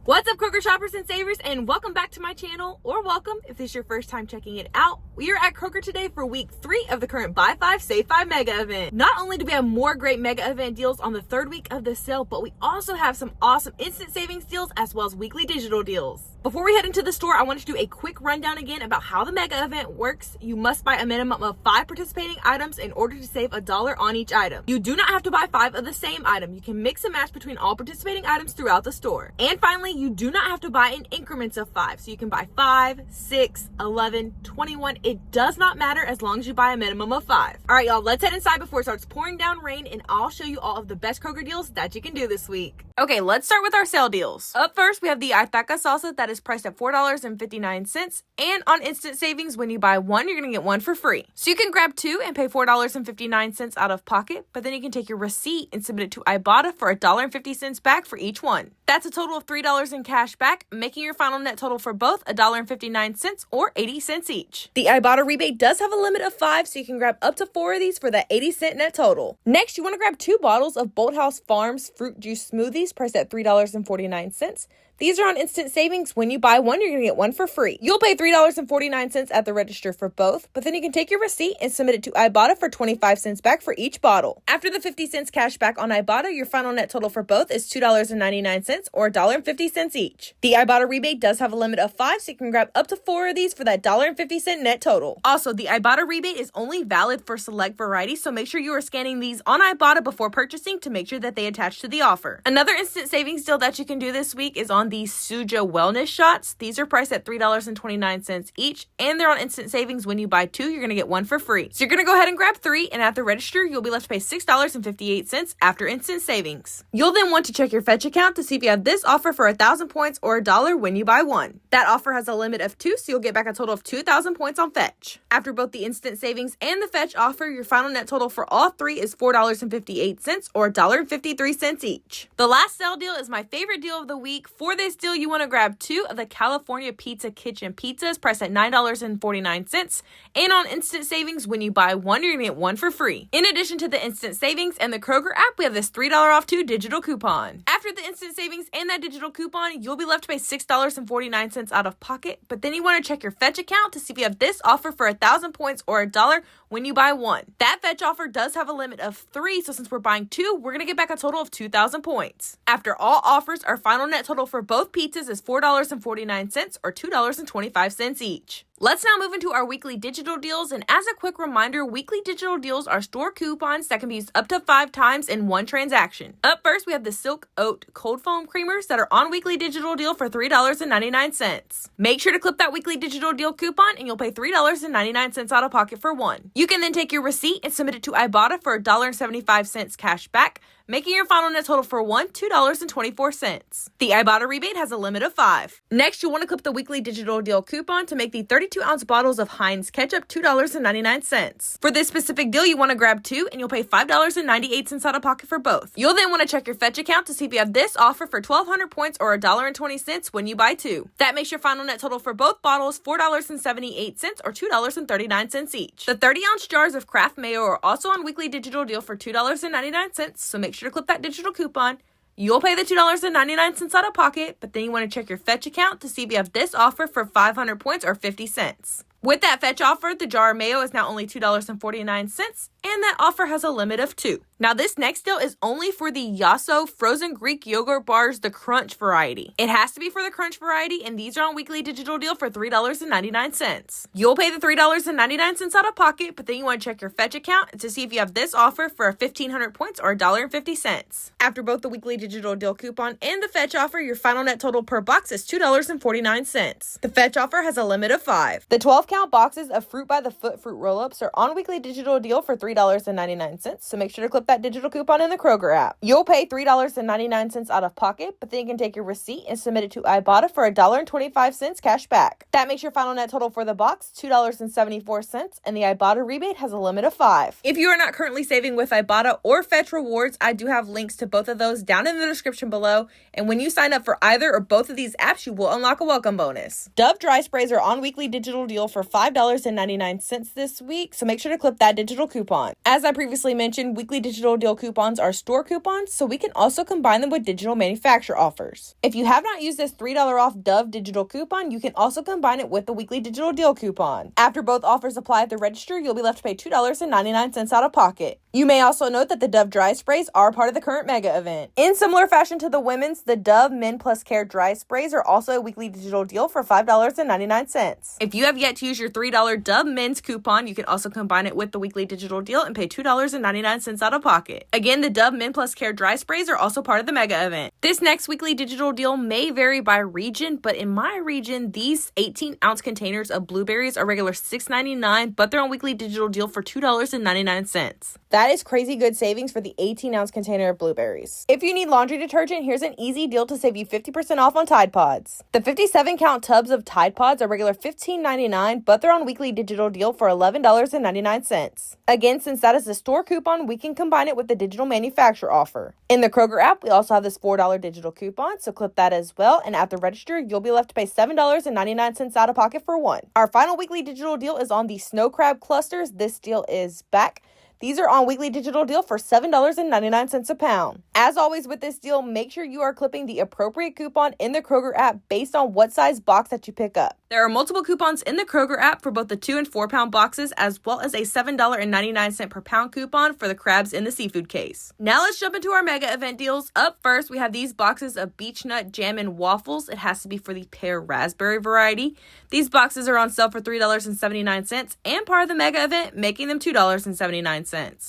What's up, Kroger shoppers and savers, and welcome back to my channel, or welcome if this is your first time checking it out. We are at Kroger today for week 3 of the current Buy 5, Save 5 Mega Event. Not only do we have more great Mega Event deals on the 3rd week of the sale, but we also have some awesome instant savings deals as well as weekly digital deals. Before we head into the store, I want to do a quick rundown again about how the Mega Event works. You must buy a minimum of 5 participating items in order to save $1 on each item. You do not have to buy 5 of the same item. You can mix and match between all participating items throughout the store. And finally, you do not have to buy in increments of 5. So you can buy 5, 6, 11, 21. It does not matter as long as you buy a minimum of 5. All right, y'all, let's head inside before it starts pouring down rain, and I'll show you all of the best Kroger deals that you can do this week. Okay, let's start with our sale deals. Up first, we have the Alpaca salsa that is priced at $4.59. And on instant savings, when you buy 1, you're going to get 1 for free. So you can grab 2 and pay $4.59 out of pocket, but then you can take your receipt and submit it to Ibotta for $1.50 back for each one. That's a total of $3 in cash back, making your final net total for both $1.59 or 80 cents each. The Ibotta rebate does have a limit of 5, so you can grab up to 4 of these for that 80-cent net total. Next, you want to grab 2 bottles of Bolthouse Farms fruit juice smoothies priced at $3.49. These are on instant savings. When you buy 1, you're going to get 1 for free. You'll pay $3.49 at the register for both, but then you can take your receipt and submit it to Ibotta for 25 cents back for each bottle. After the 50 cents cash back on Ibotta, your final net total for both is $2.99 or $1.50 each. The Ibotta rebate does have a limit of 5, so you can grab up to 4 of these for that $1.50 net total. Also, the Ibotta rebate is only valid for select varieties, so make sure you are scanning these on Ibotta before purchasing to make sure that they attach to the offer. Another instant savings deal that you can do this week is on these Suja wellness shots. These are priced at $3.29 each, and they're on instant savings. When you buy 2, you're going to get 1 for free. So you're going to go ahead and grab 3, and at the register, you'll be left to pay $6.58 after instant savings. You'll then want to check your Fetch account to see if you have this offer for 1,000 points or $1 when you buy 1. That offer has a limit of 2, so you'll get back a total of 2,000 points on Fetch. After both the instant savings and the Fetch offer, your final net total for all 3 is $4.58 or $1.53 each. The last sale deal is my favorite deal of the week. For this deal, you want to grab 2 of the California Pizza Kitchen pizzas priced at $9.49. And on instant savings, when you buy 1, you're going to get 1 for free. In addition to the instant savings and the Kroger app, we have this $3 off 2 digital coupon. After the instant savings and that digital coupon, you'll be left to pay $6.49 out of pocket, but then you want to check your Fetch account to see if you have this offer for 1,000 points or $1 when you buy 1. That Fetch offer does have a limit of 3, so since we're buying 2, we're going to get back a total of 2,000 points. After all offers, our final net total for both pizzas is $4.49 or $2.25 each. Let's now move into our weekly digital deals, and as a quick reminder, weekly digital deals are store coupons that can be used up to 5 times in one transaction. Up first, we have the Silk Oat Cold Foam Creamers that are on weekly digital deal for $3.99. Make sure to clip that weekly digital deal coupon and you'll pay $3.99 out of pocket for 1. You can then take your receipt and submit it to Ibotta for $1.75 cash back, making your final net total for 1 $2.24. The Ibotta rebate has a limit of 5. Next, you'll want to clip the weekly digital deal coupon to make the 32-ounce bottles of Heinz ketchup $2.99. For this specific deal, you want to grab 2 and you'll pay $5.98 out of pocket for both. You'll then want to check your Fetch account to see if you have this offer for 1,200 points or $1.20 when you buy 2. That makes your final net total for both bottles $4.78 or $2.39 each. The 30-ounce jars of Kraft Mayo are also on weekly digital deal for $2.99, so make sure to clip that digital coupon. You'll pay the $2.99 out of pocket, but then you want to check your Fetch account to see if you have this offer for 500 points or 50 cents. With that Fetch offer, the jar of mayo is now only $2.49, and that offer has a limit of 2. Now, this next deal is only for the Yasso frozen Greek yogurt bars, the Crunch variety. It has to be for the Crunch variety, and these are on weekly digital deal for $3.99. You'll pay the $3.99 out of pocket, but then you want to check your Fetch account to see if you have this offer for 1,500 points or $1.50. After both the weekly digital deal coupon and the Fetch offer, your final net total per box is $2.49. The Fetch offer has a limit of 5. The 12-count boxes of Fruit by the Foot fruit roll-ups are on weekly digital deal for $3.99, so make sure to clip that digital coupon in the Kroger app. You'll pay $3.99 out of pocket, but then you can take your receipt and submit it to Ibotta for $1.25 cash back. That makes your final net total for the box $2.74, and the Ibotta rebate has a limit of 5. If you are not currently saving with Ibotta or Fetch Rewards, I do have links to both of those down in the description below, and when you sign up for either or both of these apps, you will unlock a welcome bonus. Dove dry sprays are on weekly digital deal for $5.99 this week, so make sure to clip that digital coupon. As I previously mentioned, weekly digital digital deal coupons are store coupons, so we can also combine them with digital manufacturer offers. If you have not used this $3 off Dove digital coupon, you can also combine it with the weekly digital deal coupon. After both offers apply at the register, you'll be left to pay $2.99 out of pocket. You may also note that the Dove dry sprays are part of the current mega event. In similar fashion to the women's, the Dove Men Plus Care dry sprays are also a weekly digital deal for $5.99. If you have yet to use your $3 Dove men's coupon, you can also combine it with the weekly digital deal and pay $2.99 out of pocket. Again, the Dove Men Plus Care dry sprays are also part of the mega event. This next weekly digital deal may vary by region, but in my region, these 18-ounce containers of blueberries are regular $6.99, but they're on weekly digital deal for $2.99. That is crazy good savings for the 18-ounce container of blueberries. If you need laundry detergent, here's an easy deal to save you 50% off on Tide Pods. The 57-count tubs of Tide Pods are regular $15.99, but they're on weekly digital deal for $11.99. Again, since that is the store coupon, we can combine it with the digital manufacturer offer. In the Kroger app, we also have this $4 digital coupon, so clip that as well, and at the register, you'll be left to pay $7.99 out of pocket for one. Our final weekly digital deal is on the snow crab clusters. This deal is back. These are on weekly digital deal for $7.99 a pound. As always with this deal, make sure you are clipping the appropriate coupon in the Kroger app based on what size box that you pick up. There are multiple coupons in the Kroger app for both the 2 and 4 pound boxes, as well as a $7.99 per pound coupon for the crabs in the seafood case. Now let's jump into our mega event deals. Up first, we have these boxes of beech nut jam and waffles. It has to be for the pear raspberry variety. These boxes are on sale for $3.79 and part of the mega event, making them $2.79.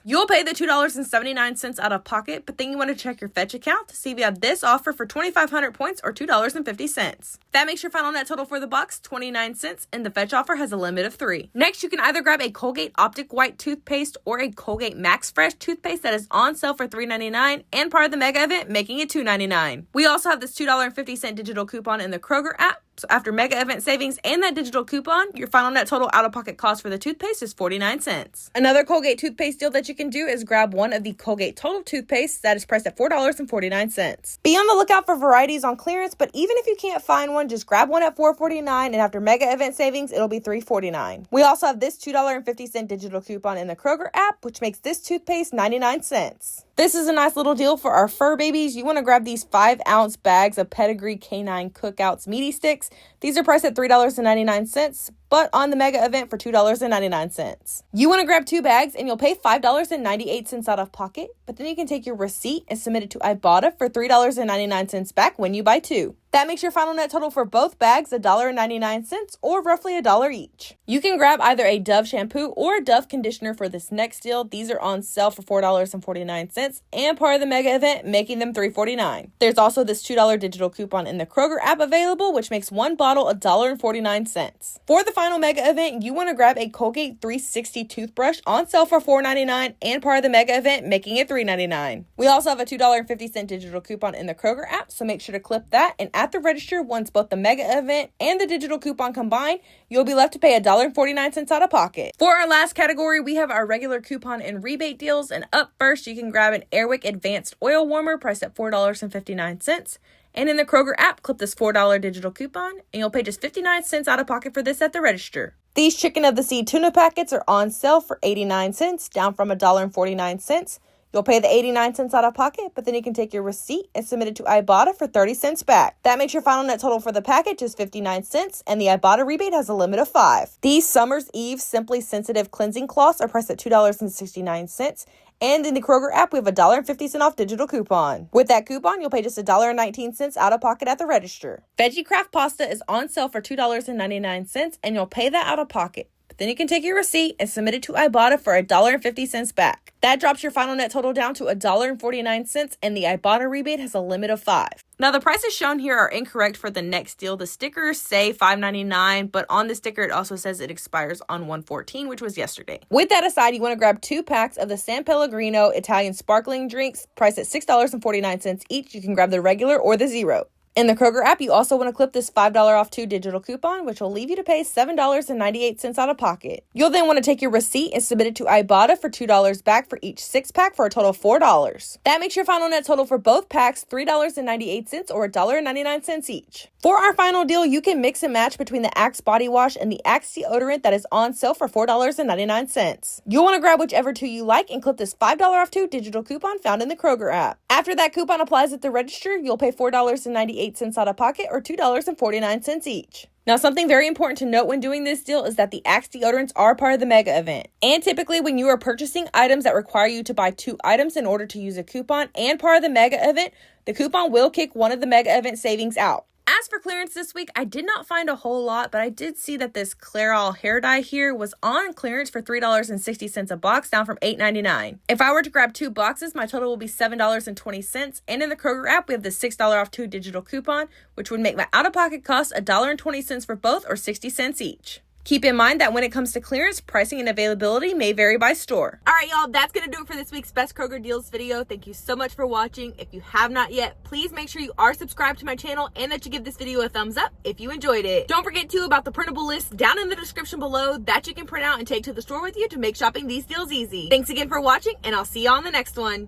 You'll pay the $2.79 out of pocket, but then you want to check your fetch account to see if you have this offer for 2,500 points or $2.50. That makes your final net total for the box 29 cents, and the fetch offer has a limit of 3. Next, you can either grab a Colgate Optic White toothpaste or a Colgate Max Fresh toothpaste that is on sale for $3.99 and part of the mega event, making it $2.99. We also have this $2.50 digital coupon in the Kroger app. So after mega event savings and that digital coupon, your final net total out-of-pocket cost for the toothpaste is 49 cents. Another Colgate toothpaste deal that you can do is grab one of the Colgate Total toothpaste that is priced at $4.49. Be on the lookout for varieties on clearance, but even if you can't find one, just grab one at $4.49, and after mega event savings, it'll be $3.49. We also have this $2.50 digital coupon in the Kroger app, which makes this toothpaste 99 cents. This is a nice little deal for our fur babies. You want to grab these 5-ounce bags of Pedigree Canine Cookouts Meaty Sticks. These are priced at $3.99, but on the mega event for $2.99. You want to grab 2 bags and you'll pay $5.98 out of pocket, but then you can take your receipt and submit it to Ibotta for $3.99 back when you buy 2. That makes your final net total for both bags $1.99 or roughly $1 each. You can grab either a Dove shampoo or a Dove conditioner for this next deal. These are on sale for $4.49 and part of the mega event, making them $3.49. There's also this $2 digital coupon in the Kroger app available, which makes one bottle $1.49. For the final mega event, you want to grab a Colgate 360 toothbrush on sale for $4.99 and part of the mega event, making it $3.99. We also have a $2.50 digital coupon in the Kroger app, so make sure to clip that, and at the register, once both the mega event and the digital coupon combine, you'll be left to pay $1.49 out of pocket. For our last category, we have our regular coupon and rebate deals, and up first, you can grab an Airwick Advanced Oil Warmer priced at $4.59. And in the Kroger app, clip this $4 digital coupon, and you'll pay just 59 cents out of pocket for this at the register. These Chicken of the Sea tuna packets are on sale for 89 cents, down from $1.49. You'll pay the 89 cents out of pocket, but then you can take your receipt and submit it to Ibotta for 30 cents back. That makes your final net total for the package is 59 cents, and the Ibotta rebate has a limit of 5. These Summer's Eve Simply Sensitive Cleansing Cloths are priced at $2.69. And in the Kroger app, we have a $1.50 off digital coupon. With that coupon, you'll pay just $1.19 out of pocket at the register. Veggie Craft Pasta is on sale for $2.99, and you'll pay that out of pocket. But then you can take your receipt and submit it to Ibotta for $1.50 back. That drops your final net total down to $1.49, and the Ibotta rebate has a limit of 5. Now, the prices shown here are incorrect for the next deal. The stickers say $5.99, but on the sticker, it also says it expires on 1/14, which was yesterday. With that aside, you want to grab 2 packs of the San Pellegrino Italian sparkling drinks, priced at $6.49 each. You can grab the regular or the zero. In the Kroger app, you also want to clip this $5 off 2 digital coupon, which will leave you to pay $7.98 out of pocket. You'll then want to take your receipt and submit it to Ibotta for $2 back for each 6-pack for a total of $4. That makes your final net total for both packs $3.98 or $1.99 each. For our final deal, you can mix and match between the Axe body wash and the Axe deodorant that is on sale for $4.99. You'll want to grab whichever two you like and clip this $5 off 2 digital coupon found in the Kroger app. After that coupon applies at the register, you'll pay $4.98 out of pocket or $2.49 each. Now, something very important to note when doing this deal is that the Axe deodorants are part of the Mega Event. And typically when you are purchasing items that require you to buy 2 items in order to use a coupon and part of the Mega Event, the coupon will kick one of the Mega Event savings out. As for clearance this week, I did not find a whole lot, but I did see that this Clairol hair dye here was on clearance for $3.60 a box, down from $8.99. If I were to grab 2 boxes, my total will be $7.20. And in the Kroger app, we have the $6 off 2 digital coupon, which would make my out-of-pocket cost $1.20 for both, or 60 cents each. Keep in mind that when it comes to clearance, pricing and availability may vary by store. All right, y'all, that's going to do it for this week's Best Kroger Deals video. Thank you so much for watching. If you have not yet, please make sure you are subscribed to my channel and that you give this video a thumbs up if you enjoyed it. Don't forget, too, about the printable list down in the description below that you can print out and take to the store with you to make shopping these deals easy. Thanks again for watching, and I'll see y'all on the next one.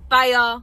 Bye, y'all.